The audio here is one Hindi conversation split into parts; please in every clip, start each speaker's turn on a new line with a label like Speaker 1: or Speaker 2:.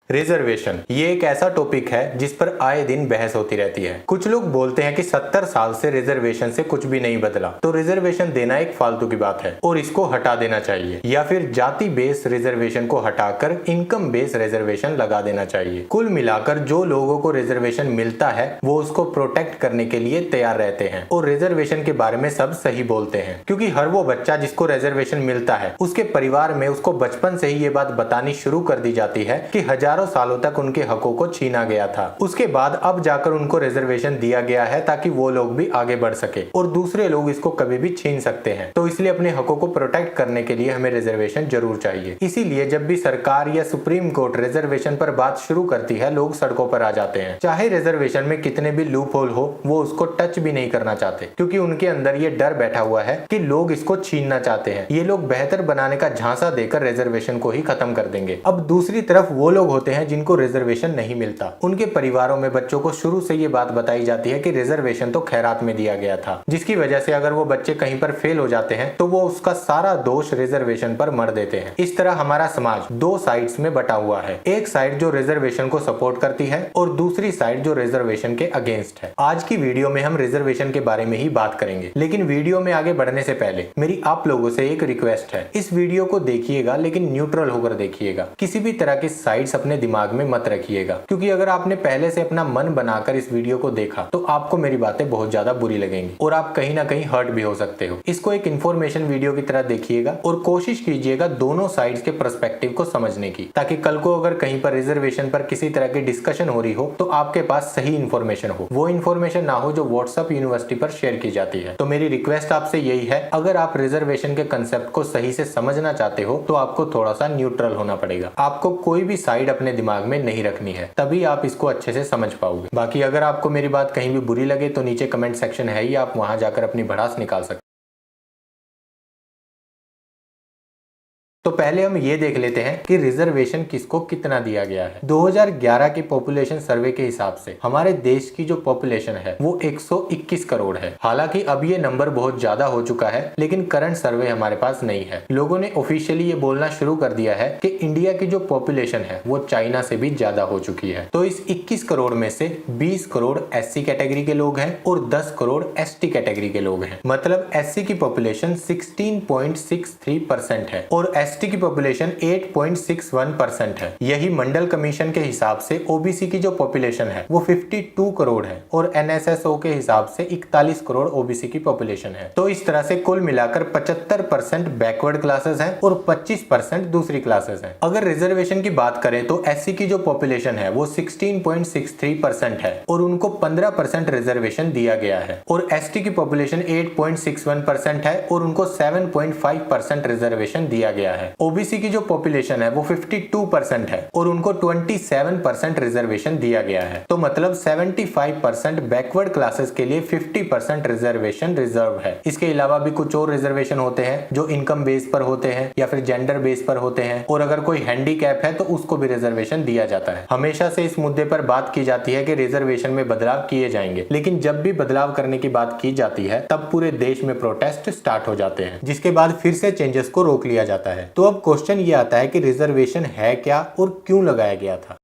Speaker 1: रिजर्वेशन ये एक ऐसा टॉपिक है जिस पर आए दिन बहस होती रहती है। कुछ लोग बोलते हैं कि 70 साल से रिजर्वेशन से कुछ भी नहीं बदला, तो रिजर्वेशन देना एक फालतू की बात है और इसको हटा देना चाहिए, या फिर जाति बेस रिजर्वेशन को हटाकर इनकम बेस रिजर्वेशन लगा देना चाहिए। कुल मिलाकर जो लोगों को रिजर्वेशन मिलता है वो उसको प्रोटेक्ट करने के लिए तैयार रहते हैं और रिजर्वेशन के बारे में सब सही बोलते हैं, क्योंकि हर वो बच्चा जिसको रिजर्वेशन मिलता है उसके परिवार में उसको बचपन से ही ये बात बतानी शुरू कर दी जाती है कि हजारों सालों तक उनके हकों को छीना गया था। उसके बाद अब जाकर उनको रिजर्वेशन दिया गया है ताकि वो लोग भी आगे बढ़ सके और दूसरे लोग इसको कभी भी छीन सकते हैं। तो इसलिए अपने हकों को प्रोटेक्ट करने के लिए हमें रिजर्वेशन जरूर चाहिए। इसीलिए जब भी सरकार या सुप्रीम कोर्ट रिजर्वेशन पर बात शुरू करती है, लोग सड़कों पर आ जाते हैं। चाहे रिजर्वेशन में कितने भी लूप होल हो, वो उसको टच भी नहीं करना चाहते, क्योंकि उनके अंदर ये डर बैठा हुआ है कि लोग इसको छीनना चाहते हैं। ये लोग बेहतर बनाने का झांसा देकर रिजर्वेशन को ही खत्म कर देंगे। अब दूसरी तरफ वो लोग होते हैं जिनको रिजर्वेशन नहीं मिलता। उनके परिवारों में बच्चों को शुरू से ये बात बताई जाती है कि रिजर्वेशन तो खैरात में दिया गया था, जिसकी वजह से अगर वो बच्चे कहीं पर फेल हो जाते हैं तो वो उसका सारा दोष रिजर्वेशन पर मढ़ देते हैं। इस तरह हमारा समाज दो साइड्स में बटा हुआ है, एक साइड जो रिजर्वेशन को सपोर्ट करती है और दूसरी साइड जो रिजर्वेशन के अगेंस्ट है। आज की वीडियो में हम रिजर्वेशन के बारे में ही बात करेंगे, लेकिन वीडियो में आगे बढ़ने से पहले मेरी आप लोगों से एक रिक्वेस्ट है, इस वीडियो को देखिएगा लेकिन न्यूट्रल होकर देखिएगा, किसी भी तरह की साइड्स अपने दिमाग में मत रखिएगा, क्योंकि अगर आपने पहले से अपना मन बनाकर इस वीडियो को देखा तो आपको मेरी बातें बहुत ज्यादा बुरी लगेंगी और आप कहीं ना कहीं हर्ट भी हो सकते हो। इसको एक इन्फॉर्मेशन वीडियो की तरह देखिएगा और कोशिश कीजिएगा दोनों साइड्स के पर्सपेक्टिव को समझने की, ताकि कल को अगर कहीं पर रिजर्वेशन पर किसी तरह की डिस्कशन हो रही हो तो आपके पास सही इन्फॉर्मेशन हो, वो इन्फॉर्मेशन ना हो जो व्हाट्सएप यूनिवर्सिटी पर शेयर की जाती है। तो मेरी रिक्वेस्ट आपसे यही है, अगर आप रिजर्वेशन के कंसेप्ट को सही से समझना चाहते हो तो आपको थोड़ा सा न्यूट्रल होना पड़ेगा। आपको कोई भी साइड अपने दिमाग में नहीं रखनी है, तभी आप इसको अच्छे से समझ पाओगे। बाकी अगर आपको मेरी बात कहीं भी बुरी लगे तो नीचे कमेंट सेक्शन है ही, आप वहां जाकर अपनी भड़ास निकाल सकते। तो पहले हम ये देख लेते हैं कि रिजर्वेशन किसको कितना दिया गया है। 2011 के पॉपुलेशन सर्वे के हिसाब से हमारे देश की जो पॉपुलेशन है वो 121 करोड़ है। हालांकि अब ये नंबर बहुत ज्यादा हो चुका है, लेकिन करंट सर्वे हमारे पास नहीं है। लोगों ने ऑफिशियली ये बोलना शुरू कर दिया है कि इंडिया की जो पॉपुलेशन है वो चाइना से भी ज्यादा हो चुकी है। तो इस 21 करोड़ में से 20 करोड़ SC कैटेगरी के लोग हैं और 10 करोड़ ST कैटेगरी के लोग हैं। मतलब SC की पॉपुलेशन 16.63% है और ST की पॉपुलेशन 8.61% है। यही मंडल कमीशन के हिसाब से OBC की जो पॉपुलेशन है वो 52 करोड़ है और NSSO के हिसाब से 41 करोड़ OBC की पॉपुलेशन है। तो इस तरह से कुल मिलाकर 75% बैकवर्ड क्लासेस हैं और 25% दूसरी क्लासेस हैं। अगर रिजर्वेशन की बात करें तो SC की जो पॉपुलेशन है वो 16.63% है और उनको 15% रिजर्वेशन दिया गया है और ST की पॉपुलेशन 8.61% है और उनको 7.5% रिजर्वेशन दिया गया है। OBC की जो पॉपुलेशन है वो 52% है और उनको 27% रिजर्वेशन दिया गया है। तो मतलब 75% बैकवर्ड क्लासेस के लिए 50% रिजर्वेशन रिजर्व है। इसके अलावा भी कुछ और रिजर्वेशन होते हैं जो इनकम बेस पर होते हैं या फिर जेंडर बेस पर होते हैं, और अगर कोई हैंडीकैप है तो उसको भी रिजर्वेशन दिया जाता है। हमेशा से इस मुद्दे पर बात की जाती है कि रिजर्वेशन में बदलाव किए जाएंगे, लेकिन जब भी बदलाव करने की बात की जाती है तब पूरे देश में प्रोटेस्ट स्टार्ट हो जाते हैं, जिसके बाद फिर से चेंजेस को रोक लिया जाता है। तो अब क्वेश्चन ये आता है कि रिजर्वेशन है क्या और क्यों लगाया गया था।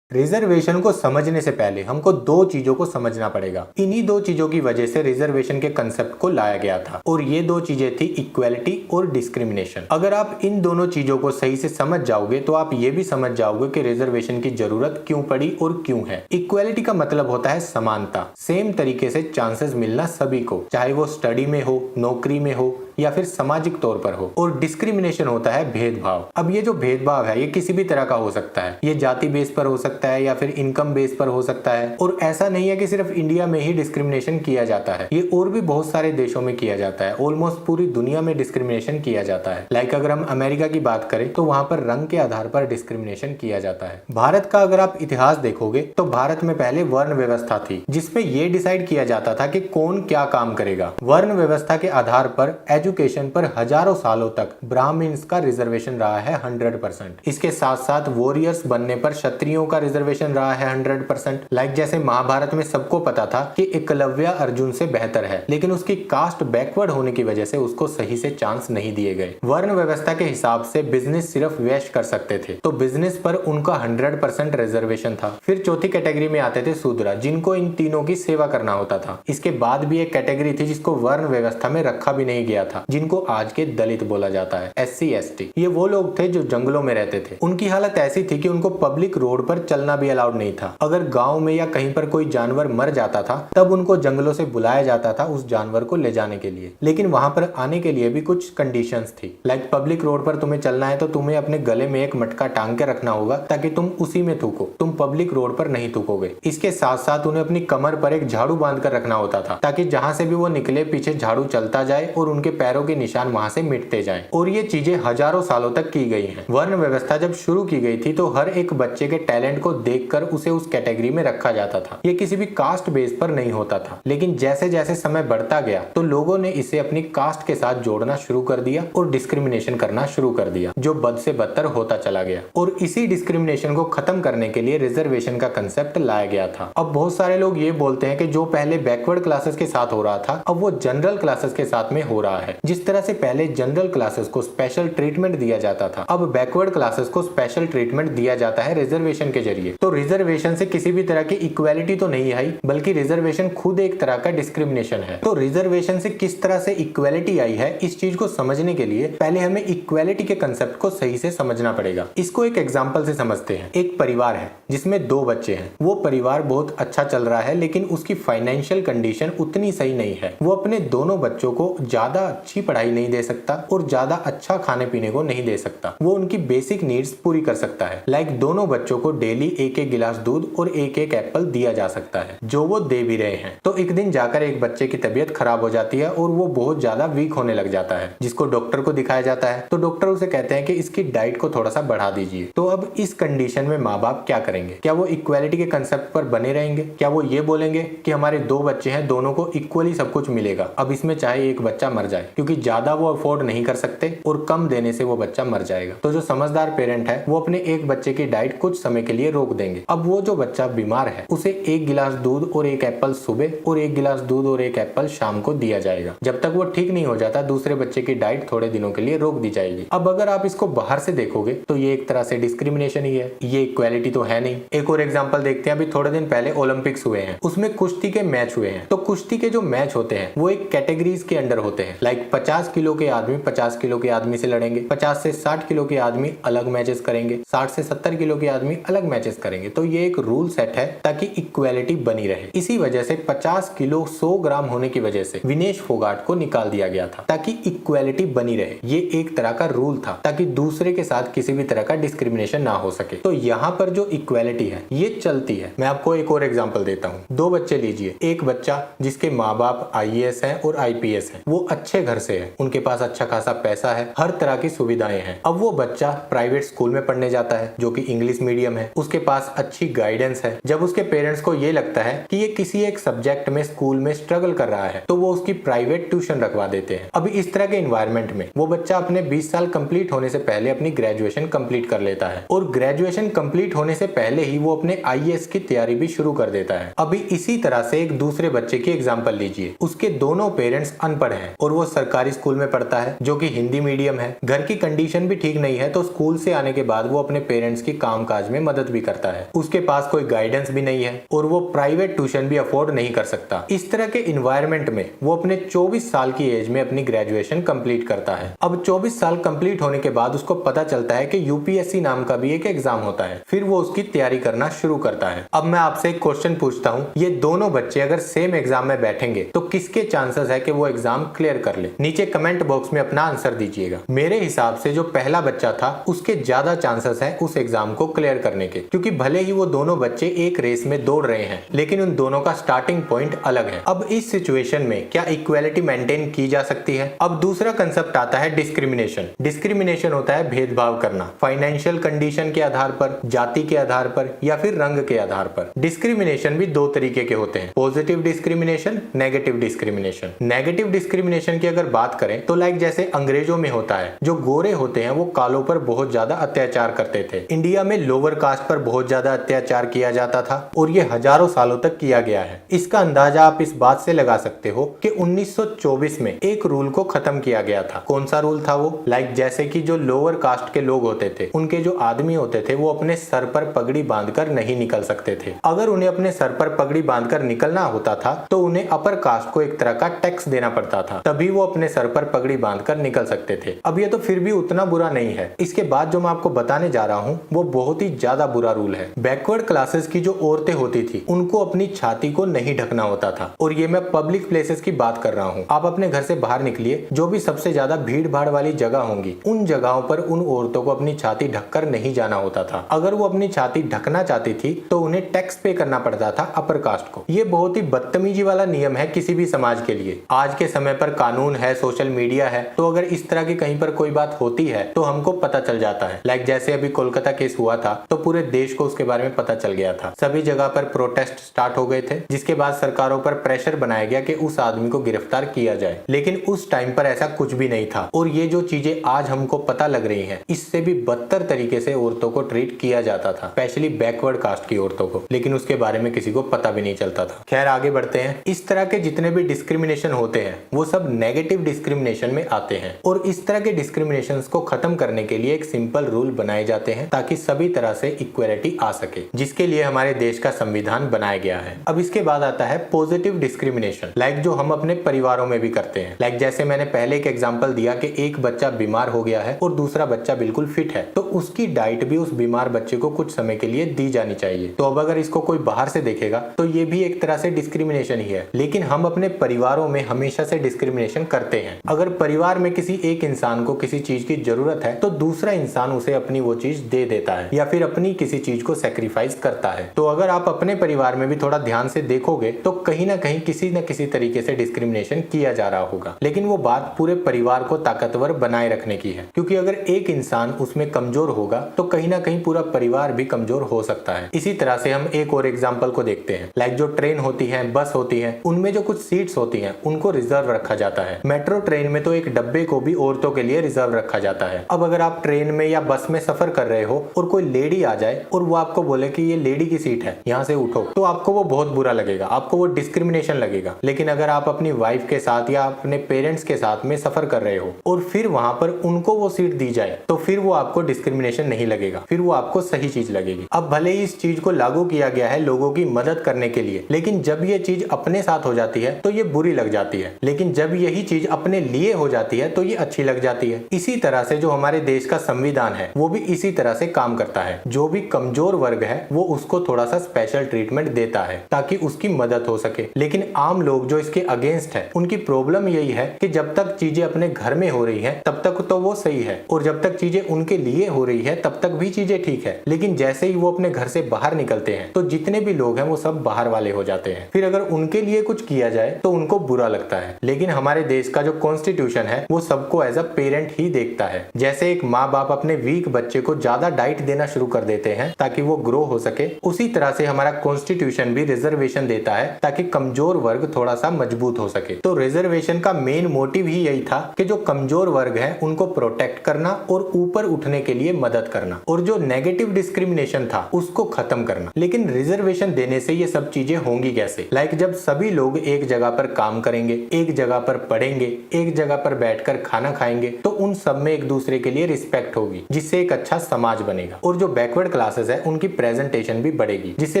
Speaker 1: रिजर्वेशन को समझने से पहले हमको दो चीजों को समझना पड़ेगा। इन्हीं दो चीजों की वजह से रिजर्वेशन के कंसेप्ट को लाया गया था और ये दो चीजें थी इक्वालिटी और डिस्क्रिमिनेशन। अगर आप इन दोनों चीजों को सही से समझ जाओगे तो आप ये भी समझ जाओगे कि रिजर्वेशन की जरूरत क्यों पड़ी और क्यों है। इक्वालिटी का मतलब होता है समानता, सेम तरीके से चांसेस मिलना सभी को, चाहे वो स्टडी में हो, नौकरी में हो या फिर सामाजिक तौर पर हो। और डिस्क्रिमिनेशन होता है भेदभाव। अब ये जो भेदभाव है ये किसी भी तरह का हो सकता है, ये जाति बेस पर हो सकता है या फिर इनकम बेस पर हो सकता है। और ऐसा नहीं है कि सिर्फ इंडिया में ही डिस्क्रिमिनेशन किया जाता है, ये और भी बहुत सारे देशों में किया जाता है। ऑलमोस्ट पूरी दुनिया में डिस्क्रिमिनेशन किया जाता है। लाइक अगर हम अमेरिका की बात करें तो वहां पर रंग के आधार पर डिस्क्रिमिनेशन किया जाता है। भारत का अगर आप इतिहास देखोगे तो भारत में पहले वर्ण व्यवस्था थी, जिसमें ये डिसाइड किया जाता था कि कौन क्या काम करेगा। वर्ण व्यवस्था के आधार पर एजुकेशन पर हजारों सालों तक ब्राह्मण्स का रिजर्वेशन रहा है 100%। इसके साथ साथ वॉरियर्स बनने पर क्षत्रियों का रिजर्वेशन रहा है 100%। लाइक जैसे महाभारत में सबको पता था कि एकलव्य अर्जुन से बेहतर है, लेकिन उसकी कास्ट बैकवर्ड होने की वजह से उसको सही से चांस नहीं दिए गए। वर्ण व्यवस्था के हिसाब से बिजनेस सिर्फ वैश्य कर सकते थे, तो बिजनेस पर उनका 100% रिजर्वेशन था। फिर चौथी कैटेगरी में आते थे शूद्र, जिनको इन तीनों की सेवा करना होता था। इसके बाद भी एक कैटेगरी थी जिसको वर्ण व्यवस्था में रखा भी नहीं गया था, जिनको आज के दलित बोला जाता है, SC ST। ये वो लोग थे जो जंगलों में रहते थे। उनकी हालत ऐसी थी कि उनको पब्लिक रोड पर चलना भी अलाउड नहीं था। अगर गाँव में या कहीं पर कोई जानवर मर जाता था तब उनको जंगलों से बुलाया जाता था उस जानवर को ले जाने के लिए, लेकिन वहां पर आने के लिए भी कुछ कंडीशंस थी। लाइक पब्लिक रोड पर तुम्हें चलना है तो तुम्हें अपने गले में एक मटका टांग के रखना होगा ताकि तुम उसी में थूको, तुम पब्लिक रोड पर नहीं थूकोगे। इसके साथ साथ उन्हें अपनी कमर पर एक झाड़ू बांध कर रखना होता था ताकि जहां से भी वो निकले पीछे झाड़ू चलता जाए और उनके पैरों के निशान वहां से मिटते जाएं। और ये चीजें हजारों सालों तक की गई हैं। वर्ण व्यवस्था जब शुरू की गई थी तो हर एक बच्चे के टैलेंट को देखकर उसे उस कैटेगरी में रखा जाता था। ये किसी भी कास्ट बेस पर नहीं होता था, लेकिन जैसे जैसे समय बढ़ता गया तो लोगों ने इसे अपनी कास्ट के साथ जोड़ना शुरू कर दिया और डिस्क्रिमिनेशन करना शुरू कर दिया, जो बद से बदतर होता चला गया। और इसी डिस्क्रिमिनेशन को खत्म करने के लिए रिजर्वेशन का कंसेप्ट लाया गया था। अब बहुत सारे लोग ये बोलते हैं कि जो पहले बैकवर्ड क्लासेस के साथ हो रहा था अब वो जनरल क्लासेस के साथ में हो रहा है। जिस तरह से पहले जनरल क्लासेस को स्पेशल ट्रीटमेंट दिया जाता था, अब बैकवर्ड क्लासेस को स्पेशल ट्रीटमेंट दिया जाता है रिजर्वेशन के जरिए। तो रिजर्वेशन से किसी भी तरह की इक्वालिटी तो नहीं आई, बल्कि रिजर्वेशन खुद एक तरह का डिस्क्रिमिनेशन है। तो रिजर्वेशन से किस तरह से इक्वालिटी आई है, इस चीज को समझने के लिए पहले हमें इक्वालिटी के कंसेप्ट को सही से समझना पड़ेगा। इसको एक एग्जांपल से समझते हैं। एक परिवार है जिसमें 2 बच्चे हैं। वो परिवार बहुत अच्छा चल रहा है, लेकिन उसकी फाइनेंशियल कंडीशन उतनी सही नहीं है। वो अपने दोनों बच्चों को ज्यादा अच्छी पढ़ाई नहीं दे सकता और ज्यादा अच्छा खाने पीने को नहीं दे सकता। वो उनकी बेसिक नीड्स पूरी कर सकता है। लाइक दोनों बच्चों को डेली एक एक गिलास दूध और एक एक एप्पल दिया जा सकता है, जो वो दे भी रहे हैं। तो एक दिन जाकर एक बच्चे की तबीयत खराब हो जाती है और वो बहुत ज्यादा वीक होने लग जाता है, जिसको डॉक्टर को दिखाया जाता है। तो डॉक्टर उसे कहते हैं कि इसकी डाइट को थोड़ा सा बढ़ा दीजिए। तो अब इस कंडीशन में माँ बाप क्या करेंगे? क्या वो इक्वालिटी के कंसेप्ट पर बने रहेंगे? क्या वो ये बोलेंगे कि हमारे 2 बच्चे हैं, दोनों को इक्वली सब कुछ मिलेगा, अब इसमें चाहे एक बच्चा मर जाए, क्योंकि ज्यादा वो अफोर्ड नहीं कर सकते और कम देने से वो बच्चा मर जाएगा। तो जो समझदार पेरेंट है वो अपने एक बच्चे की डाइट कुछ समय के लिए रोक देंगे। अब वो जो बच्चा बीमार है उसे 1 गिलास दूध और 1 एप्पल सुबह और 1 गिलास दूध और 1 एप्पल शाम को दिया जाएगा। जब तक वो ठीक नहीं हो जाता दूसरे बच्चे की डाइट थोड़े दिनों के लिए रोक दी जाएगी। अब अगर आप इसको बाहर से देखोगे तो ये एक तरह से डिस्क्रिमिनेशन ही है, ये इक्वालिटी तो है नहीं। एक और एग्जांपल देखते हैं। अभी थोड़े दिन पहले ओलंपिक्स हुए हैं, उसमें कुश्ती के मैच हुए हैं। तो कुश्ती के जो मैच होते हैं वो एक कैटेगरीज के अंडर होते हैं। लाइक 50 किलो के आदमी 50 किलो के आदमी से लड़ेंगे, 50 से 60 किलो के आदमी अलग मैचेस करेंगे, 60 से 70 किलो के आदमी अलग मैचेस करेंगे। तो ये एक रूल सेट है ताकि इक्वालिटी बनी रहे। इसी वजह से 50 किलो 100 ग्राम होने की वजह से विनेश फोगाट को निकाल दिया गया था ताकि इक्वालिटी बनी रहे। ये एक तरह का रूल था ताकि दूसरे के साथ किसी भी तरह का डिस्क्रिमिनेशन ना हो सके। तो यहाँ पर जो इक्वालिटी है ये चलती है। मैं आपको एक और एग्जांपल देता हूँ। 2 बच्चे लीजिए। एक बच्चा जिसके माँ बाप IAS हैं और IPS हैं, वो अच्छे घर से है, उनके पास अच्छा खासा पैसा है, हर तरह की सुविधाएं हैं। अब वो बच्चा प्राइवेट स्कूल में पढ़ने जाता है जो कि इंग्लिश मीडियम है, उसके पास अच्छी गाइडेंस है। जब उसके पेरेंट्स को ये लगता है कि ये किसी एक सब्जेक्ट में स्कूल में स्ट्रगल कर रहा है तो वो उसकी प्राइवेट ट्यूशन रखवा देते हैं। अभी इस तरह के इन्वायरमेंट में वो बच्चा अपने 20 साल कंप्लीट होने से पहले अपनी ग्रेजुएशन कंप्लीट कर लेता है और ग्रेजुएशन कंप्लीट होने से पहले ही वो अपने IAS की तैयारी भी शुरू कर देता है। अभी इसी तरह से एक दूसरे बच्चे की एग्जांपल लीजिए। उसके दोनों पेरेंट्स अनपढ़ हैं और वो सरकारी स्कूल में पढ़ता है जो कि हिंदी मीडियम है। घर की कंडीशन भी ठीक नहीं है, तो स्कूल से आने के बाद वो अपने पेरेंट्स की कामकाज में मदद भी करता है। उसके पास कोई गाइडेंस भी नहीं है और वो प्राइवेट ट्यूशन भी अफोर्ड नहीं कर सकता। इस तरह के इन्वायरमेंट में वो अपने 24 साल की एज में अपनी ग्रेजुएशन कंप्लीट करता है। अब 24 साल कंप्लीट होने के बाद उसको पता चलता है कि UPSC नाम का भी एक एग्जाम होता है। फिर वो उसकी तैयारी करना शुरू करता है। अब मैं आपसे एक क्वेश्चन पूछता हूँ, ये दोनों बच्चे अगर सेम एग्जाम में बैठेंगे तो किसके चांसेस है कि वो एग्जाम क्लियर कर ले? नीचे कमेंट बॉक्स में अपना आंसर दीजिएगा। मेरे हिसाब से जो पहला बच्चा था उसके ज्यादा चांसेस है उस एग्जाम को क्लियर करने के, क्योंकि भले ही वो दोनों बच्चे एक रेस में दौड़ रहे हैं लेकिन उन दोनों का स्टार्टिंग पॉइंट अलग है। अब इस सिचुएशन में क्या इक्वालिटी मेंटेन की जा सकती है? अब दूसरा कंसेप्ट आता है डिस्क्रिमिनेशन। डिस्क्रिमिनेशन होता है भेदभाव करना, फाइनेंशियल कंडीशन के आधार पर, जाति के आधार पर या फिर रंग के आधार पर। डिस्क्रिमिनेशन भी 2 तरीके के होते हैं, positive discrimination, negative discrimination. Negative discrimination की अगर बात करें तो लाइक जैसे अंग्रेजों में होता है, जो गोरे होते हैं वो कालों पर बहुत ज्यादा अत्याचार करते थे। इंडिया में लोअर कास्ट पर बहुत ज्यादा अत्याचार किया जाता था और ये हजारों सालों तक किया गया है। इसका अंदाजा आप इस बात से लगा सकते हो कि 1924 में एक रूल को खत्म किया गया था। कौन सा रूल था वो? लाइक जैसे कि जो लोअर कास्ट के लोग होते थे, उनके जो आदमी होते थे वो अपने सर पर पगड़ी बांधकर नहीं निकल सकते थे। अगर उन्हें अपने सर पर पगड़ी बांधकर निकलना होता था तो उन्हें अपर कास्ट को एक तरह का टैक्स देना पड़ता था, तभी वो अपने सर पर पगड़ी बांधकर निकल सकते थे। अब ये तो फिर भी उतना बुरा नहीं है। इसके बाद जो मैं आपको बताने जा रहा हूँ वो बहुत ही ज्यादा बुरा रूल है। बैकवर्ड क्लासेस की जो औरतें होती थी उनको अपनी छाती को नहीं ढकना होता था, और ये मैं पब्लिक प्लेसेस की बात कर रहा हूँ। आप अपने घर से बाहर निकलिए, जो भी सबसे ज्यादा भीड़ भाड़ वाली जगह होंगी उन जगहों पर उन औरतों को अपनी छाती ढककर नहीं जाना होता था। अगर वो अपनी छाती ढकना चाहती थी तो उन्हें टैक्स पे करना पड़ता था अपर कास्ट को। ये बहुत ही बदतमीजी वाला नियम है किसी भी समाज के लिए। आज के समय पर कानून है, सोशल मीडिया है, तो अगर इस तरह की कहीं पर कोई बात होती है तो हमको पता चल जाता है। लाइक जैसे अभी कोलकाता केस हुआ था तो पूरे देश को उसके बारे में पता चल गया था। सभी जगह पर प्रोटेस्ट स्टार्ट हो गए थे, जिसके बाद सरकारों पर प्रेशर बनाया गया कि उस आदमी को गिरफ्तार किया जाए। लेकिन उस टाइम पर ऐसा कुछ भी नहीं था, और ये जो चीजें आज हमको पता लग रही हैं, इससे भी बदतर तरीके से औरतों को ट्रीट किया जाता था, स्पेशली बैकवर्ड कास्ट की औरतों को। लेकिन उसके बारे में किसी को पता भी नहीं चलता था। खैर आगे बढ़ते हैं। इस तरह के जितने भी डिस्क्रिमिनेशन होते हैं वो सब नेगेटिव डिस्क्रिमिनेशन में आते हैं, और इस तरह के डिस्क्रिमिनेशन को खत्म करने के लिए एक सिंपल रूल बनाए जाते हैं ताकि सभी तरह से इक्वलिटी आ सके, जिसके लिए हमारे देश का संविधान बनाया गया है। अब इसके बाद आता है पॉजिटिव डिस्क्रिमिनेशन, लाइक जो हम अपने परिवारों में भी करते हैं। लाइक जैसे मैंने पहले एक एग्जांपल दिया कि एक बच्चा बीमार हो गया है और दूसरा बच्चा बिल्कुल फिट है, तो उसकी डाइट भी उस बीमार बच्चे को कुछ समय के लिए दी जानी चाहिए। तो अब अगर इसको कोई बाहर से देखेगा तो ये भी एक तरह से डिस्क्रिमिनेशन ही है। लेकिन हम अपने परिवारों में हमेशा से डिस्क्रिमिनेशन करते हैं। अगर परिवार में किसी एक इंसान को किसी चीज की जरूरत है तो दूसरा इंसान उसे अपनी वो चीज दे देता है या फिर अपनी किसी चीज को सेक्रीफाइस करता है। तो अगर आप अपने परिवार में भी थोड़ा ध्यान से देखोगे तो कहीं ना कहीं किसी न किसी तरीके से डिस्क्रिमिनेशन किया जा रहा होगा। लेकिन वो बात पूरे परिवार को ताकतवर बनाए रखने की है, क्योंकि अगर एक इंसान उसमें कमजोर होगा तो कहीं ना कहीं पूरा परिवार भी कमजोर हो सकता है। इसी तरह से हम एक और एग्जाम्पल को देखते हैं। लाइक जो ट्रेन होती है, बस होती है, उनमें जो कुछ सीट्स होती हैं उनको रिजर्व रखा जाता है। मेट्रो ट्रेन में तो एक डब्बे को भी औरतों के लिए रिजर्व रखा जाता है। अब अगर आप ट्रेन में या बस में सफर कर रहे हो और कोई लेडी आ जाए और वो आपको बोले कि ये लेडी की सीट है, यहाँ से उठो, तो आपको वो बहुत बुरा लगेगा, आपको वो डिस्क्रिमिनेशन लगेगा। लेकिन अगर आप अपनी वाइफ के साथ या अपने पेरेंट्स के साथ में सफर कर रहे हो और फिर वहां पर उनको वो सीट दी जाए तो फिर वो आपको डिस्क्रिमिनेशन नहीं लगेगा, फिर वो आपको सही चीज लगेगी। अब भले ही इस चीज को लागू किया गया है लोगों की मदद करने के लिए, लेकिन जब ये चीज अपने साथ हो जाती है तो ये बुरी लग जाती है। लेकिन जब यही चीज अपने लिए हो जाती है तो ये अच्छी लग जाती है। इसी तरह से जो हमारे देश का संविधान है वो भी इसी तरह से काम करता है। जो भी कमजोर वर्ग है वो उसको थोड़ा सा स्पेशल ट्रीटमेंट देता है ताकि उसकी मदद हो सके। लेकिन आम लोग जो इसके अगेंस्ट है, उनकी प्रॉब्लम यही है कि जब तक चीजें अपने घर में हो रही है तब तक तो वो सही है, और जब तक चीजें उनके लिए हो रही है तब तक भी चीजें ठीक है। लेकिन जैसे ही वो अपने घर से बाहर निकलते हैं तो जितने भी लोग हैं वो सब बाहर वाले हो जाते हैं। फिर अगर उनके लिए कुछ किया जाए तो उनको बुरा लगता है। लेकिन हमारे देश का जो कॉन्स्टिट्यूशन है वो सबको एज अ पेरेंट ही देखता है। जैसे एक माँ बाप अपने वीक बच्चे को ज्यादा डाइट देना शुरू कर देते हैं ताकि वो ग्रो हो सके, उसी तरह से हमारा कॉन्स्टिट्यूशन भी रिजर्वेशन देता है ताकि कमजोर वर्ग थोड़ा सा मजबूत हो सके। तो रिजर्वेशन का मेन मोटिव ही यही था कि जो कमजोर वर्ग है उनको प्रोटेक्ट करना और ऊपर उठने के लिए मदद करना, और जो नेगेटिव डिस्क्रिमिनेशन था उसको खत्म करना। लेकिन रिजर्वेशन देने से ये सब चीजें होंगी कैसे? लाइक जब सभी लोग एक जगह पर काम करेंगे, एक जगह पर पढ़ेंगे, एक जगह पर बैठकर खाना खाएंगे, तो उन सब में एक दूसरे के लिए रिस्पेक्ट होगी, जिससे एक अच्छा समाज बनेगा। और जो बैकवर्ड क्लासेस है उनकी प्रेजेंटेशन भी बढ़ेगी, जिससे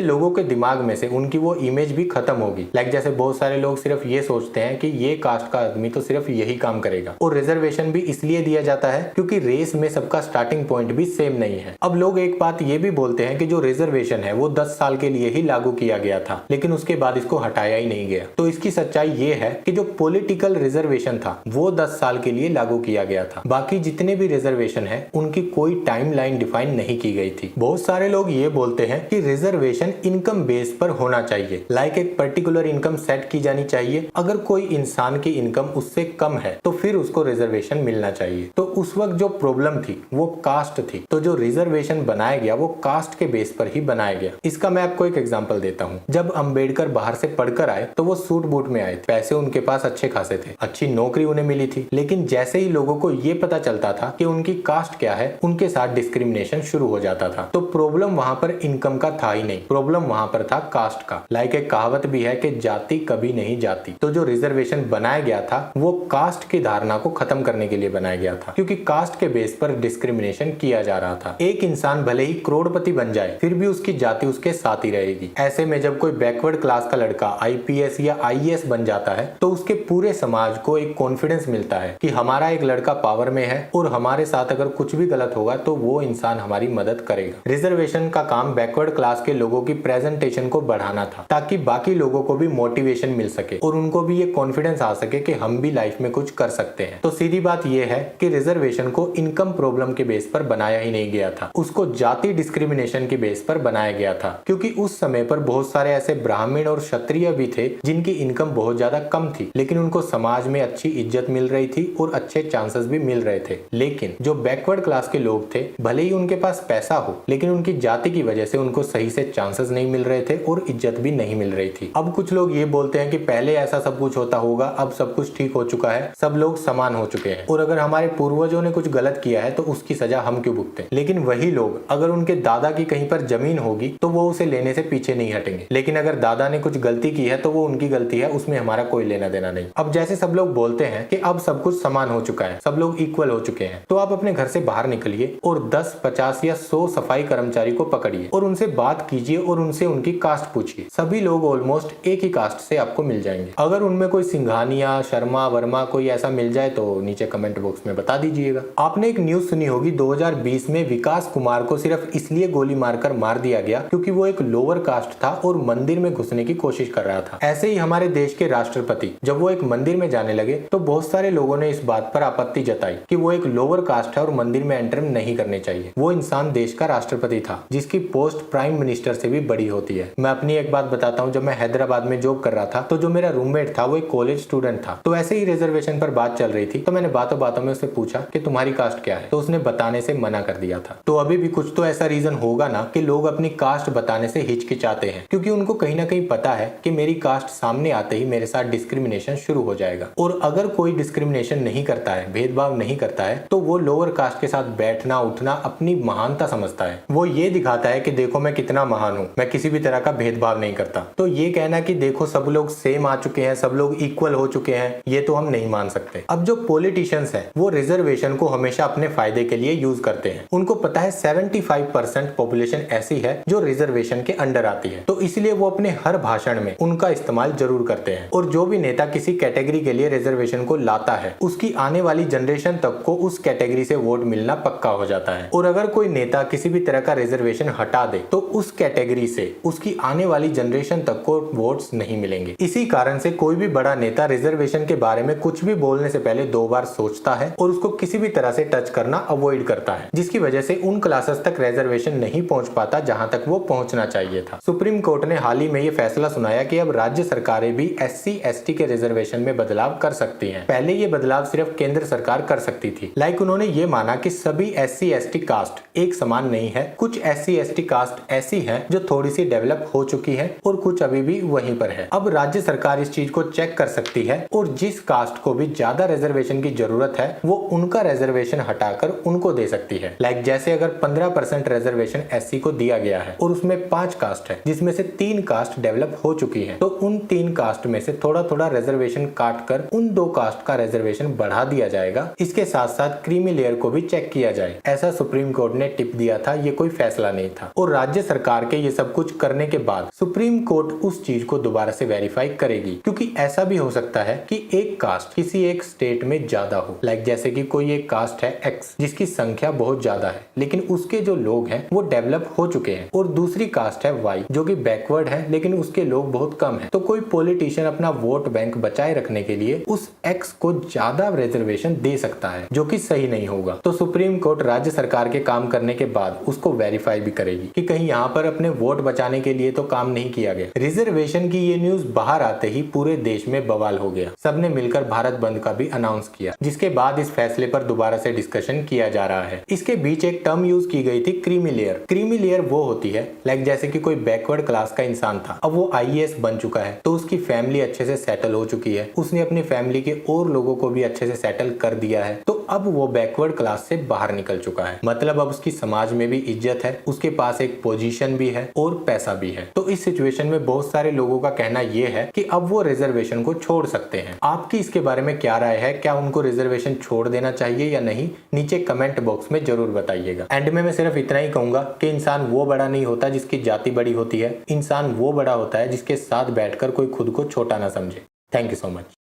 Speaker 1: लोगों के दिमाग में से उनकी वो इमेज भी खत्म होगी। लाइक जैसे बहुत सारे लोग सिर्फ ये सोचते हैं कि ये कास्ट का आदमी तो सिर्फ यही काम करेगा। और रिजर्वेशन भी इसलिए दिया जाता है क्योंकि रेस में सबका स्टार्टिंग पॉइंट भी सेम नहीं है। अब लोग एक बात ये भी बोलते हैं कि जो रिजर्वेशन है वो 10 साल के लिए ही लागू किया गया था, लेकिन उसके बाद इसको हटाया ही नहीं गया। तो इसकी सच्चाई ये है कि जो पॉलिटिकल रिजर्वेशन था वो 10 साल के लिए लागू किया गया था। बाकी जितने भी रिजर्वेशन है उनकी कोई टाइमलाइन डिफाइन नहीं की गई थी। बहुत सारे लोग ये बोलते हैं कि रिजर्वेशन इनकम बेस पर होना चाहिए, लाइक एक पर्टिकुलर इनकम सेट की जानी चाहिए। अगर कोई इंसान की इनकम उससे कम है तो फिर उसको रिजर्वेशन मिलना चाहिए। तो उस वक्त जो प्रॉब्लम थी वो कास्ट थी, तो जो रिजर्वेशन बनाया गया वो कास्ट के बेस पर ही बनाया गया। इसका मैं आपको एक एग्जांपल देता हूँ। जब अंबेडकर बाहर से पढ़कर आए तो वो सूट बूट में आए, पैसे उनके पास अच्छे खासे थे। अच्छी नौकरी उन्हें मिली थी। लेकिन जैसे ही लोगों को ये पता चलता था कि उनकी कास्ट क्या है, उनके साथ डिस्क्रिमिनेशन शुरू हो जाता था। तो प्रॉब्लम वहां पर इनकम का था ही नहीं, प्रॉब्लम वहां पर था कास्ट का। लाइक एक कहावत भी है कि जाति कभी नहीं जाती। तो जो रिजर्वेशन बनाया गया था वो कास्ट की धारणा को खत्म करने के लिए बनाया गया था, क्योंकि कास्ट के बेस पर डिस्क्रिमिनेशन किया जा रहा था। एक इंसान भले ही करोड़पति बन जाए, फिर भी उसकी जाति उसके साथ ही रहेगी। ऐसे में जब कोई बैकवर्ड क्लास का लड़का आईपीएस या आईएएस बन जाता है तो उसके पूरे समाज को एक कॉन्फिडेंस मिलता है कि हमारा एक लड़का पावर में है और हमारे साथ अगर कुछ भी गलत होगा तो वो इंसान हमारी मदद करेगा। रिजर्वेशन का काम बैकवर्ड क्लास के लोगों की प्रेजेंटेशन को बढ़ाना था, ताकि बाकी लोगों को भी मोटिवेशन मिल सके और उनको भी ये कॉन्फिडेंस आ सके कि हम भी लाइफ में कुछ कर सकते हैं। तो सीधी बात यह है कि रिजर्वेशन को इनकम प्रॉब्लम के बेस पर बनाया ही नहीं गया था, उसको जाति डिस्क्रिमिनेशन के बेस पर बनाया गया था। क्योंकि उस समय पर बहुत सारे ऐसे ब्राह्मण और क्षत्रिय भी थे जिनकी इनकम बहुत ज्यादा कम थी, लेकिन उनको समाज में अच्छी इज्जत मिल रही थी और अच्छे चांसेस भी मिल रहे थे। लेकिन जो बैकवर्ड क्लास के लोग थे, भले ही उनके पास पैसा हो, लेकिन उनकी जाति की वजह से उनको सही से चांसेस नहीं मिल रहे थे और इज्जत भी नहीं मिल रही थी। अब कुछ लोग ये बोलते हैं कि पहले ऐसा सब कुछ होता होगा, अब सब कुछ ठीक हो चुका है, सब लोग समान हो चुके हैं और अगर हमारे पूर्वजों ने कुछ गलत किया है तो उसकी सजा हम क्यों भुगतें। लेकिन वही लोग अगर उनके दादा की कहीं पर जमीन होगी तो वो उसे लेने से पीछे नहीं हटेंगे, लेकिन अगर दादा ने कुछ गलती की है तो वो उनकी गलती है, उसमें हमारा कोई लेना देना नहीं। अब जैसे सब लोग बोलते हैं कि अब सब कुछ समान हो चुका है, सब लोग इक्वल हो चुके हैं, तो आप अपने घर से बाहर निकलिए और 10, 50 या 100 सफाई कर्मचारी को पकड़िए और उनसे बात कीजिए और उनसे उनकी कास्ट पूछिए। सभी लोग ऑलमोस्ट एक ही कास्ट से आपको मिल जाएंगे। अगर उनमें कोई सिंघानिया, शर्मा, वर्मा कोई ऐसा मिल जाए तो नीचे कमेंट बॉक्स में बता दीजिएगा। आपने एक न्यूज सुनी होगी, 2020 में विकास कुमार को सिर्फ इसलिए गोली मारकर मार दिया गया क्योंकि वो एक लोअर कास्ट था और मंदिर में घुसने की कोशिश कर रहा था। ऐसे ही हमारे देश के राष्ट्रपति जब वो एक मंदिर में जाने लगे तो बहुत सारे लोगों ने इस बात पर आपत्ति जताई कि वो एक लोअर कास्ट है और मंदिर में एंटर नहीं करने चाहिए। वो इंसान देश का राष्ट्रपति था जिसकी पोस्ट प्राइम मिनिस्टर से भी बड़ी होती है। मैं अपनी एक बात बताता हूँ, जब मैं हैदराबाद में जॉब कर रहा था तो जो मेरा रूममेट था वो एक कॉलेज स्टूडेंट था। तो ऐसे ही रिजर्वेशन पर बात चल रही थी तो मैंने बातों बातों में उससे पूछा कि तुम्हारी कास्ट क्या है, तो उसने बताने से मना कर दिया था। तो अभी भी कुछ तो ऐसा रीजन होगा ना कि लोग अपनी कास्ट बताने से हिचकिचाते हैं, क्योंकि उनको कहीं ना कहीं पता है कि मेरी कास्ट सामने आते ही मेरे साथ डिस्क्रिमिनेशन शुरू हो जाएगा। और अगर कोई डिस्क्रिमिनेशन नहीं करता है, भेदभाव नहीं करता है, तो वो लोअर कास्ट के साथ बैठना उठना अपनी महानता समझता है। वो ये दिखाता है कि देखो मैं कितना महान हूँ, मैं किसी भी तरह का भेदभाव नहीं करता। तो ये कहना कि देखो सब लोग सेम आ चुके हैं, सब लोग इक्वल हो चुके हैं, ये तो हम नहीं मान सकते। अब जो पॉलिटिशियंस हैं वो रिजर्वेशन को हमेशा अपने फायदे के लिए यूज करते हैं। उनको पता है 75% पॉपुलेशन ऐसी है जो रिजर्वेशन के अंडर आती है, तो इसलिए वो अपने हर भाषण में उनका इस्तेमाल जरूर करते हैं। और जो भी नेता किसी कैटेगरी के लिए रिजर्वेशन को लाता है उसकी आने वाली जनरेशन तक को उस कैटेगरी से वोट मिलना पक्का हो जाता है। और अगर कोई नेता किसी भी तरह का रिजर्वेशन हटा दे तो उस कैटेगरी से उसकी आने वाली जनरेशन तक को वोट्स नहीं मिलेंगे। इसी कारण से कोई भी बड़ा नेता रिजर्वेशन के बारे में कुछ भी बोलने से पहले 2 बार सोचता है और उसको किसी भी तरह से टच करना अवॉइड करता है, जिसकी वजह से उन क्लासेस तक रिजर्वेशन नहीं पहुंच पाता जहां तक वो पहुंचना चाहिए था। सुप्रीम कोर्ट ने हाल ही में ये फैसला सुनाया कि अब राज्य सरकारें भी SC ST के रिजर्वेशन में बदलाव कर सकती हैं। पहले ये बदलाव सिर्फ केंद्र सरकार कर सकती थी। लाइक उन्होंने ये माना कि सभी SC ST कास्ट एक समान नहीं है। कुछ SC ST कास्ट ऐसी है जो थोड़ी सी डेवलप हो चुकी है और कुछ अभी भी वहीं पर है। अब राज्य सरकार इस चीज को चेक कर सकती है और जिस कास्ट को भी ज्यादा रिजर्वेशन की जरूरत है वो उनका रिजर्वेशन हटाकर उनको दे सकती है। लाइक जैसे अगर 15% रिजर्वेशन SC को दिया गया है और उसमें 5 कास्ट है जिसमें से 3 कास्ट डेवलप हो चुकी है, तो उन 3 कास्ट में से थोड़ा थोड़ा रिजर्वेशन काट कर उन 2 कास्ट का रिजर्वेशन बढ़ा दिया जाएगा। इसके साथ साथ क्रीमी लेयर को भी चेक किया जाए, ऐसा सुप्रीम कोर्ट ने टिप दिया था। ये कोई फैसला नहीं था और राज्य सरकार के ये सब कुछ करने के बाद सुप्रीम कोर्ट उस चीज को दोबारा से वेरीफाई करेगी, क्योंकि ऐसा भी हो सकता है कि एक कास्ट किसी एक स्टेट में ज्यादा हो। लाइक जैसे कि कोई एक कास्ट है X जिसकी संख्या बहुत ज्यादा है लेकिन उसके जो लोग हैं वो डेवलप हो चुके हैं, और दूसरी कास्ट है Y जो कि बैकवर्ड है लेकिन उसके लोग बहुत कम हैं। तो कोई पॉलिटिशियन अपना वोट बैंक बचाए रखने के लिए उस X को ज्यादा रिजर्वेशन दे सकता है, जो कि सही नहीं होगा। तो सुप्रीम कोर्ट राज्य सरकार के काम करने के बाद उसको वेरीफाई भी करेगी कि कहीं यहाँ पर अपने वोट बचाने के लिए तो काम नहीं किया गया। रिजर्वेशन की ये न्यूज बाहर आते ही पूरे देश में बवाल हो गया। सबने मिलकर भारत बंद का भी अनाउंस किया, जिसके बाद इस फैसले पर दोबारा से डिस्कशन किया जा रहा है। इसके बीच एक टर्म यूज की गई थी, क्रीमी लेयर। क्रीमी लेयर वो होती है लाइक जैसे कि कोई बैकवर्ड क्लास का इंसान था, अब वो IAS बन चुका है तो उसकी फैमिली अच्छे से सेटल हो चुकी है, उसने अपनी अपनी फैमिली के और लोगों को भी अच्छे से सेटल कर दिया है, तो अब वो बैकवर्ड क्लास से बाहर निकल चुका है। मतलब अब उसकी समाज में भी इज्जत है, उसके पास एक पोजीशन भी है और पैसा भी है। तो इस सिचुएशन में बहुत सारे लोगों का कहना यह है कि अब वो रिजर्वेशन को छोड़ सकते हैं। आपकी इसके बारे में क्या राय है? क्या उनको रिजर्वेशन छोड़ देना चाहिए या नहीं? नीचे कमेंट बॉक्स में जरूर बताइएगा। एंड में मैं सिर्फ इतना ही कहूंगा कि इंसान वो बड़ा नहीं होता जिसकी जाति बड़ी होती है, इंसान वो बड़ा होता है जिसके साथ बैठकर कोई खुद को छोटा ना समझे। Thank you so much.